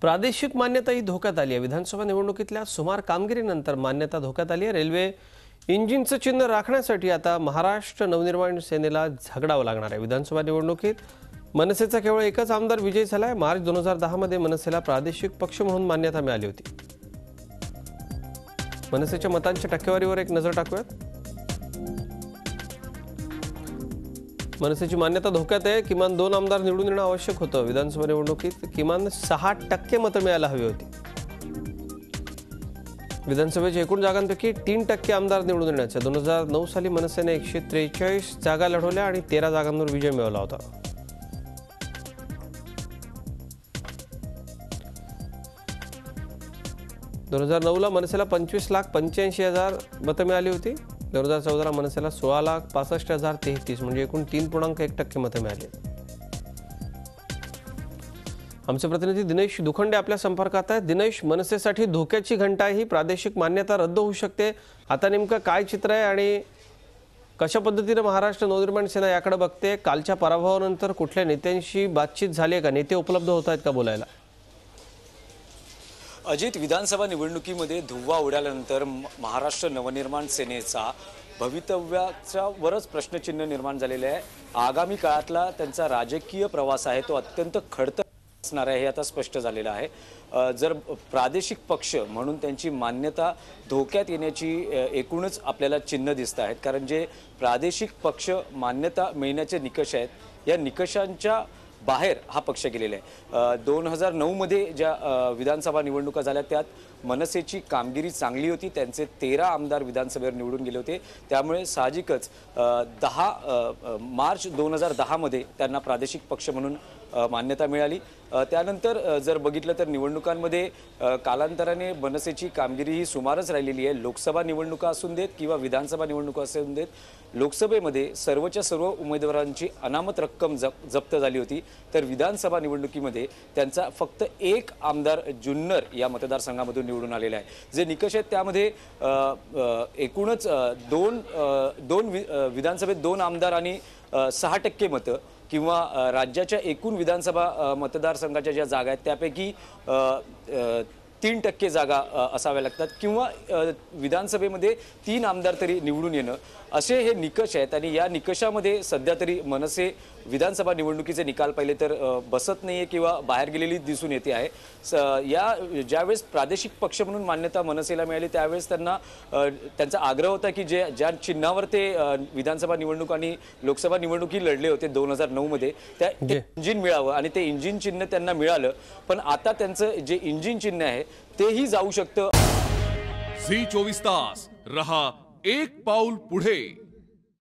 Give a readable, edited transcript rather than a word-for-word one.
प्रादेशिक मान्यता ही धोक्यात आली आहे। विधानसभा निवडणुकीतल्या सुमार कामगिरीनंतर मान्यता धोक्यात आली आहे। रेल्वे इंजिनचं चिन्ह राखण्यासाठी आता महाराष्ट्र नवनिर्माण सेनेला झगडावं लागणार आहे। विधानसभा निवडणुकीत मनसेचा केवळ एकच आमदार विजयी झाला आहे। मार्च 2010 मध्ये मनसेला प्रादेशिक पक्ष म्हणून मान्यता मिळाली होती। मनसेच्या मतांच्या टक्केवारीवर एक नजर टाकूयात। मनसेची मान्यता धोक्यात आहे। किमान 2 आमदार निवडून येणं आवश्यक होतं। विधानसभा निवडणुकीत किमान 6% मतं मिळायला हवी होती। विधानसभेच्या एकूण जागांपैकी 3% आमदार निवडून येण्याचे 2009 साली मनसेने 143 जागा लढवल्या आणि 13 जागांवर विजय मिळवला होता। दोन 2009 ला मनसेला 25,85,000 मतं मिळाली होती। 2014 ला मनसेला 16,65,033 म्हणजे एकूण 3.1% मतं मिळाली। आमचे प्रतिनिधी दिनेश दुखंडे आपल्या संपर्कात आहेत। दिनेश, मनसेसाठी धोक्याची घंटा ही प्रादेशिक मान्यता रद्द होऊ शकते। आता नेमकं काय चित्र आहे आणि कशा पद्धतीने महाराष्ट्र नवनिर्माण सेना याकडे बघते? कालच्या पराभवानंतर कुठल्या नेत्यांशी बातचीत झाली आहे का? नेते उपलब्ध होत आहेत का बोलायला? अजित, विधानसभा निवडणुकीमध्ये धुव्वा उडाल्यानंतर महाराष्ट्र नवनिर्माण सेनेचा भवितव्याच्या वरच प्रश्नचिन्ह निर्माण झालेले आहे। आगामी काळातला त्यांचा राजकीय प्रवास आहे तो अत्यंत खडतर असणार आहे हे आता स्पष्ट झालेलं आहे। जर प्रादेशिक पक्ष म्हणून त्यांची मान्यता धोक्यात येण्याची एकूणच आपल्याला चिन्ह दिसत आहेत, कारण जे प्रादेशिक पक्ष मान्यता मिळण्याचे निकष आहेत या निकषांच्या बाहेर हा पक्ष गेलेला आहे। 2009 मध्ये ज्या विधानसभा निवडणुका झाल्या त्यात मनसेची कामगिरी चांगली होती। त्यांचे 13 आमदार विधानसभेवर निवडून गेले होते। त्यामुळे साहजिकच 10 मार्च 2010 मध्ये त्यांना प्रादेशिक पक्ष म्हणून मान्यता मिळाली। त्यानंतर जर बघितलं तर निवडणुकांमध्ये कालांतराने मनसेची कामगिरी ही सुमारच राहिलेली आहे। लोकसभा निवडणुका असून देत किंवा विधानसभा निवडणुका असून देत, लोकसभेमध्ये सर्वच्या सर्व उमेदवारांची अनामत रक्कम जप्त झाली होती, तर विधानसभा निवडणुकीमध्ये त्यांचा फक्त एक आमदार जुन्नर या मतदारसंघामधून निवडून आलेला आहे। जे निकष आहेत त्यामध्ये एकूणच विधानसभेत 2 आमदार आणि 6% मतं किंवा राज्याच्या एकूण विधानसभा मतदारसंघाच्या ज्या जागा आहेत त्यापैकी 3% जागा असाव्या लागतात किंवा विधानसभेमध्ये 3 आमदार तरी निवडून येणं असे हे निकष आहेत। आणि या निकषामध्ये सध्या तरी मनसे विधानसभा निवडणुकीचे निकाल पाहिले तर बसत नाहीये किंवा बाहेर गेलेली दिसून येते आहे। या ज्यावेळेस प्रादेशिक पक्ष म्हणून मान्यता मनसेला मिळाली त्यावेळेस त्यांचा आग्रह होता की ज्या चिन्हावर ते विधानसभा निवडणूक आणि लोकसभा निवडणुकी लढले होते 2009 मध्ये त्या इंजिन मिळावं आणि ते इंजिन चिन्ह त्यांना मिळालं। पण आता त्यांचं जे इंजिन चिन्ह आहे तेही जाऊ शकतं। झी 24 तास रहा एक पाऊल पुढे।